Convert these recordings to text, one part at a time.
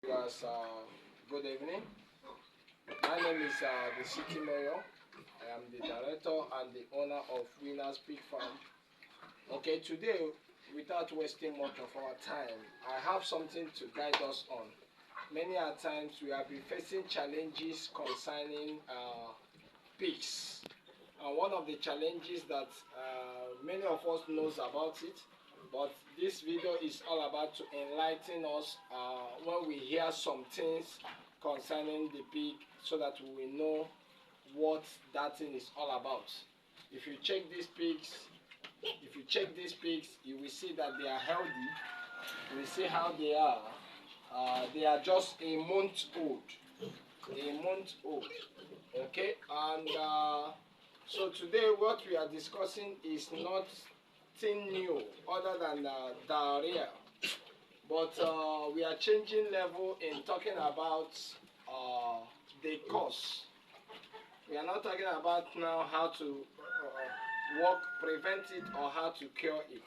Guys, good evening. My name is the City Mayor. I am the director and the owner of Winners Pig Farm. Okay, today, without wasting much of our time, I have something to guide us on. Many a times we have been facing challenges concerning pigs. And one of the challenges that many of us knows about it, but this video is all about to enlighten us when we hear some things concerning the pig, so that we will know what that thing is all about. If you check these pigs, you will see that they are healthy. You will see how they are. They are just a month old. Okay, and so today what we are discussing is nothing new other than diarrhea, but we are changing level in talking about the cause. We are not talking about now how to prevent it or how to cure it.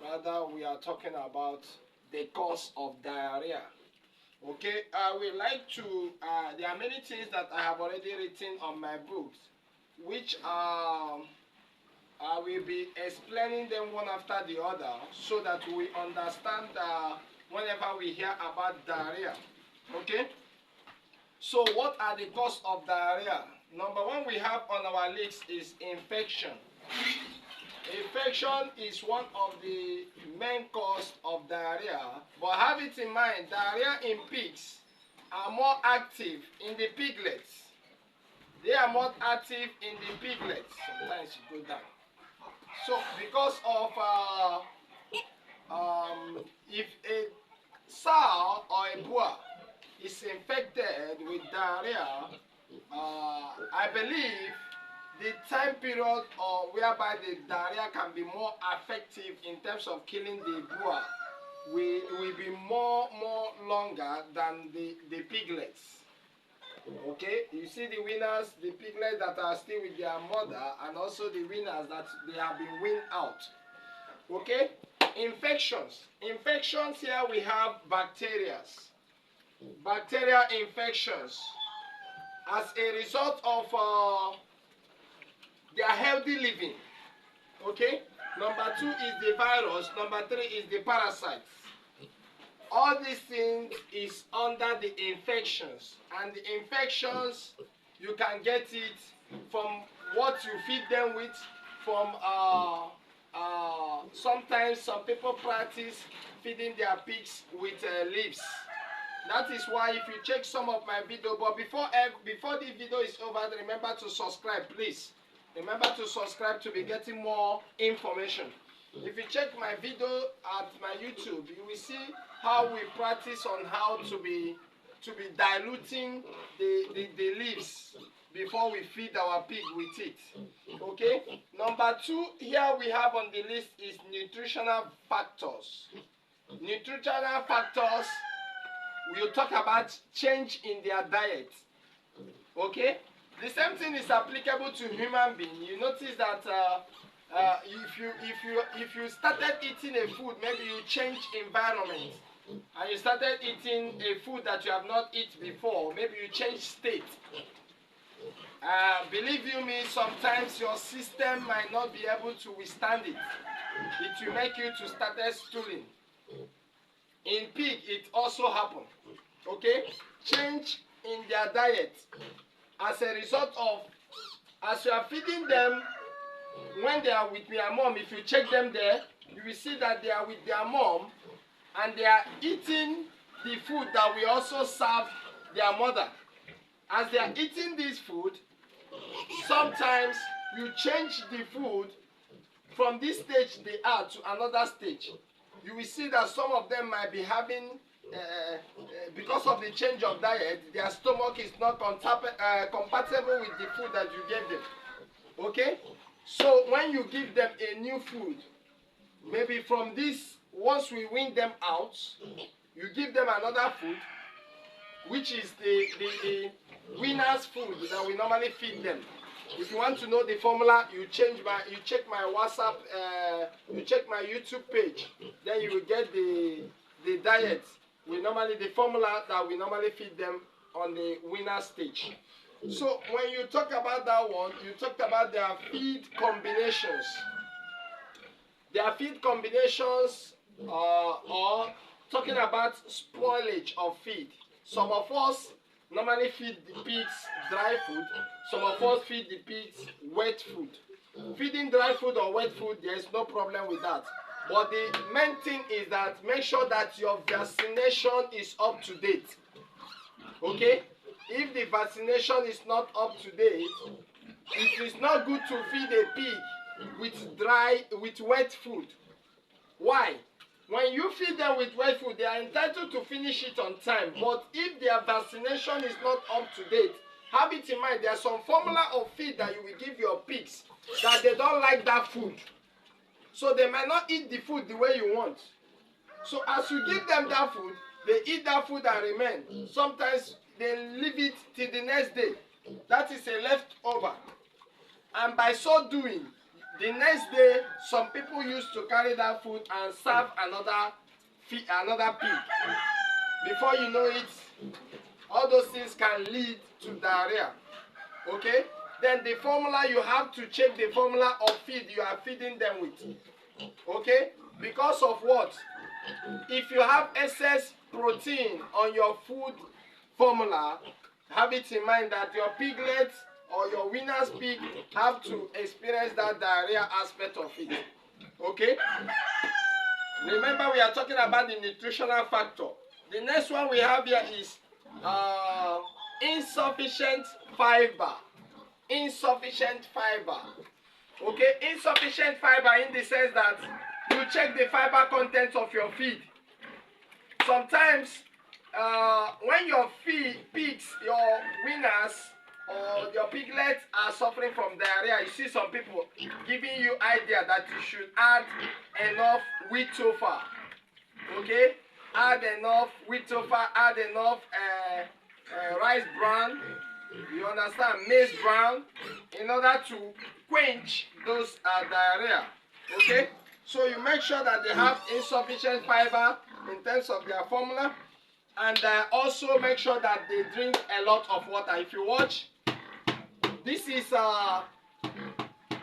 Rather, we are talking about the cause of diarrhea. Okay, we like to, there are many things that I have already written on my books, which I will be explaining them one after the other, so that we understand whenever we hear about diarrhea. Okay, so what are the causes of diarrhea? Number one we have on our list is infection. Infection is one of the main causes of diarrhea, but have it in mind, diarrhea in pigs are more active in the piglets. They are more active in the piglets. Sometimes you go down. So because of if a sow or a boar is infected with diarrhea, I believe the time period whereby the diarrhea can be more effective in terms of killing the boar will be more longer than the piglets. Okay, you see the winners, the piglets that are still with their mother, and also the winners that they have been weaned out. Okay, infections here we have bacteria infections as a result of their healthy living. Okay, number 2 is the virus, number 3 is the parasites. All these things is under the infections, and the infections you can get it from what you feed them with, from sometimes some people practice feeding their pigs with leaves. That is why if you check some of my video, but before the video is over, remember to subscribe, please. Remember to subscribe to be getting more information. If you check my video at my YouTube, you will see how we practice on how to be diluting the leaves before we feed our pig with it. Okay. Number 2 here we have on the list is nutritional factors. Nutritional factors, we'll talk about change in their diet. Okay. The same thing is applicable to human being. You notice that if you started eating a food, maybe you change environment, and you started eating a food that you have not eaten before, maybe you change state. Believe you me, sometimes your system might not be able to withstand it. It will make you to start stooling. In pig, it also happens. Okay, change in their diet as a result of, as you are feeding them when they are with their mom. If you check them there, you will see that they are with their mom and they are eating the food that we also serve their mother. As they are eating this food, sometimes you change the food from this stage they are to another stage. You will see that some of them might be having, because of the change of diet, their stomach is not compatible with the food that you gave them. Okay? So when you give them a new food, maybe from this, once we wean them out, you give them another food, which is the winner's food that we normally feed them. If you want to know the formula, you check my WhatsApp, you check my YouTube page, then you will get the diet the formula that we normally feed them on the winner stage. So when you talk about that one, you talked about their feed combinations. Their feed combinations or talking about spoilage of feed. Some of us normally feed the pigs dry food. Some of us feed the pigs wet food. Feeding dry food or wet food, there is no problem with that. But the main thing is that make sure that your vaccination is up to date. Okay? If the vaccination is not up to date, it is not good to feed a pig with wet food. Why? When you feed them with wet food, they are entitled to finish it on time. But if their vaccination is not up to date, have it in mind, there's some formula of feed that you will give your pigs that they don't like that food. So they might not eat the food the way you want. So as you give them that food, they eat that food and remain. Sometimes they leave it till the next day. That is a leftover. And by so doing, the next day, some people used to carry that food and serve another pig. Before you know it, all those things can lead to diarrhea. Okay? Then the formula, you have to check the formula of feed you are feeding them with. Okay? Because of what? If you have excess protein on your food formula, have it in mind that your piglets or your winner's pig have to experience that diarrhea aspect of it. Okay? Remember, we are talking about the nutritional factor. The next one we have here is insufficient fiber. Insufficient fiber. Okay? Insufficient fiber in the sense that you check the fiber content of your feed. Sometimes when your pigs, your winners, or your piglets are suffering from diarrhea, you see some people giving you idea that you should add enough wheat tofu. Okay? Add enough wheat tofu, add enough rice bran, you understand, maize bran, in order to quench those diarrhea. Okay? So you make sure that they have insufficient fiber in terms of their formula, and also make sure that they drink a lot of water. If you watch, this is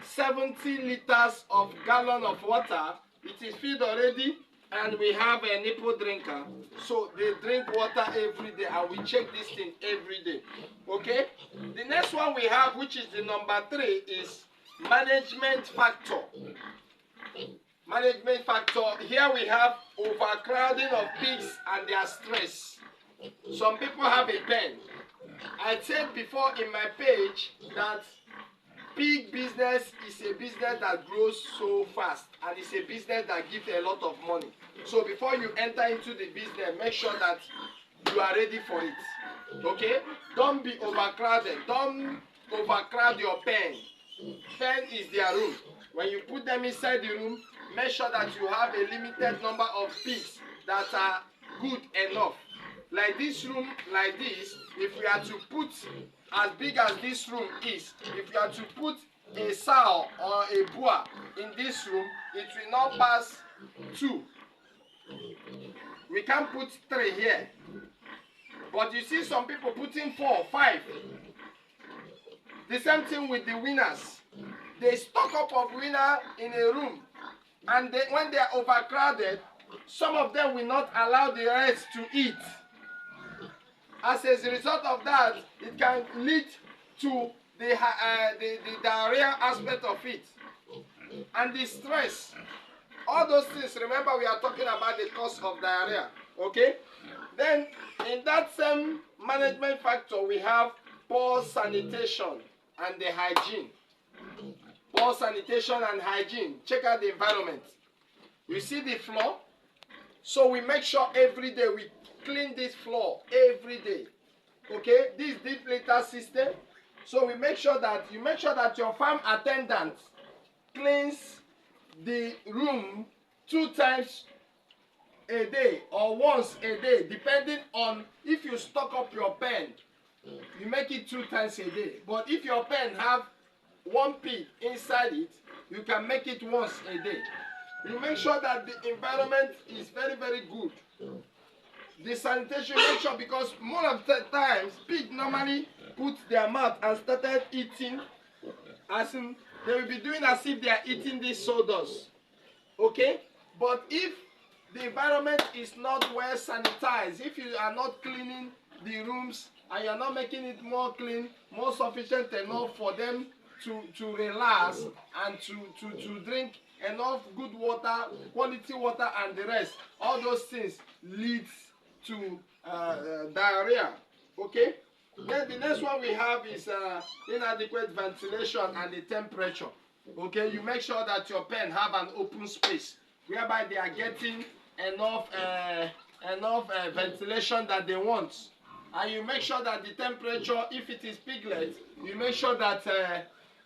70 liters of gallon of water. It is filled already, and we have a nipple drinker. So they drink water every day, and we check this thing every day. Okay? The next one we have, which is the number 3, is management factor. Management factor. Here we have overcrowding of pigs and their stress. Some people have a pen. I said before in my page that pig business is a business that grows so fast, and it's a business that gives a lot of money. So before you enter into the business, make sure that you are ready for it. Okay? Don't be overcrowded. Don't overcrowd your pen. Pen is their room. When you put them inside the room, make sure that you have a limited number of pigs that are good enough. Like this room, like this, if we are to put, as big as this room is, if we are to put a sow or a boar in this room, it will not pass 2. We can't put 3 here. But you see some people putting 4, 5. The same thing with the winners. They stock up of winner in a room, and when they are overcrowded, some of them will not allow the rest to eat. As a result of that, it can lead to the diarrhea aspect of it, and the stress. All those things, remember, we are talking about the cause of diarrhea. Okay? Then, in that same management factor, we have poor sanitation and the hygiene. Poor sanitation and hygiene. Check out the environment. You see the floor? So we make sure every day we clean this floor every day. Okay? This deep litter system. So we make sure that your farm attendant cleans the room 2 times a day or once a day, depending on if you stock up your pen. You make it 2 times a day. But if your pen have 1 pig inside it, you can make it once a day. You make sure that the environment is very, very good. the sanitation, make sure, because more of the times pig normally put their mouth and started eating, as in they will be doing as if they are eating this sawdust. Okay? But if the environment is not well sanitized, if you are not cleaning the rooms and you are not making it more clean, more sufficient enough for them to relax and to drink enough good water, quality water and the rest, all those things leads to diarrhea. Okay? Then the next one we have is inadequate ventilation and the temperature. Okay, you make sure that your pen have an open space whereby they are getting enough ventilation that they want, and you make sure that the temperature, if it is piglet, you make sure that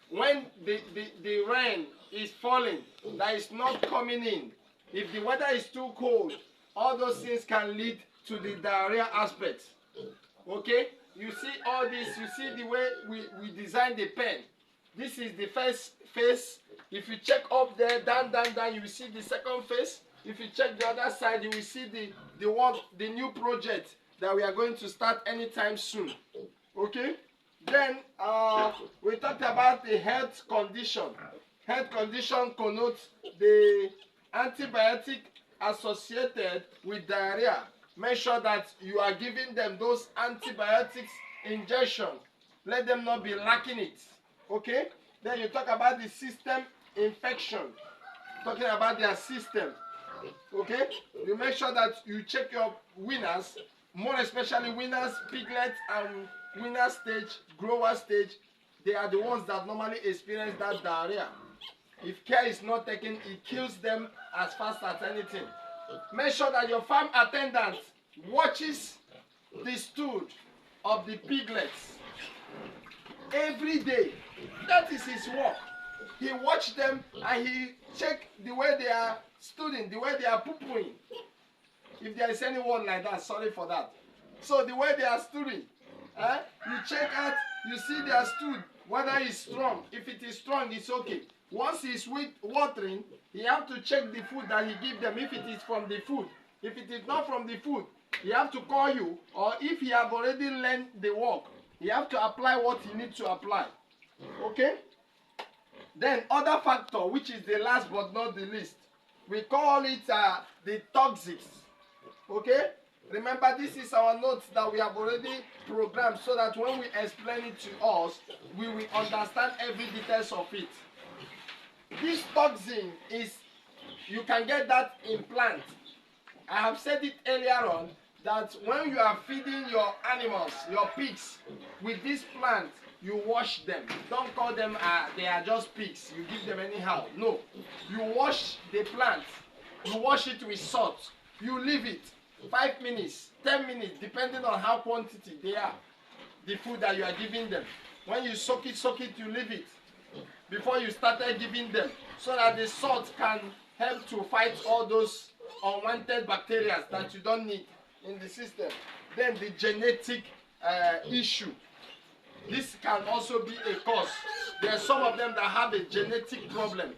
when the rain is falling, that is not coming in. If the weather is too cold, all those things can lead to the diarrhea aspect. Okay, you see all this, you see the way we design the pen. This is the first face. If you check up there, down, you will see the second face. If you check the other side, you will see the new project that we are going to start anytime soon. Okay? Then we talked about the health condition. Health condition connotes the antibiotic associated with diarrhea. Make sure that you are giving them those antibiotics injection. Let them not be lacking it. Okay? Then you talk about the system infection. Talking about their system. Okay? You make sure that you check your winners, more especially winners, piglets, and winner stage, grower stage. They are the ones that normally experience that diarrhea. If care is not taken, it kills them as fast as anything. Make sure that your farm attendant watches the stool of the piglets every day. That is his work. He watch them and he check the way they are stooling, the way they are poo-pooing. If there is any word like that, sorry for that. So the way they are stooling, you check out, you see their stool, whether it's strong. If it is strong, it's okay. Once it's watering, you have to check the food that he gives them, if it is from the food. If it is not from the food, he have to call you, or if he have already learned the work, he have to apply what he needs to apply. Okay? Then other factor, which is the last but not the least, we call it the toxics. Okay? Remember, this is our notes that we have already programmed so that when we explain it to us, we will understand every details of it. This toxin is, you can get that in plant. I have said it earlier on that when you are feeding your animals, your pigs, with this plant, you wash them. Don't call them, they are just pigs. You give them anyhow. No. You wash the plant. You wash it with salt. You leave it 5 minutes, 10 minutes, depending on how quantity they are, the food that you are giving them. When you soak it, you leave it before you started giving them, so that the salt can help to fight all those unwanted bacteria that you don't need in the system. Then the genetic issue. This can also be a cause. There are some of them that have a genetic problem.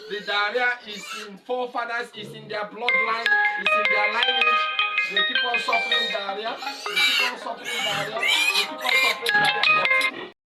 The diarrhea is in forefathers, is in their bloodline, is in their lineage. They keep on suffering diarrhea. They keep on suffering diarrhea. They keep on suffering diarrhea.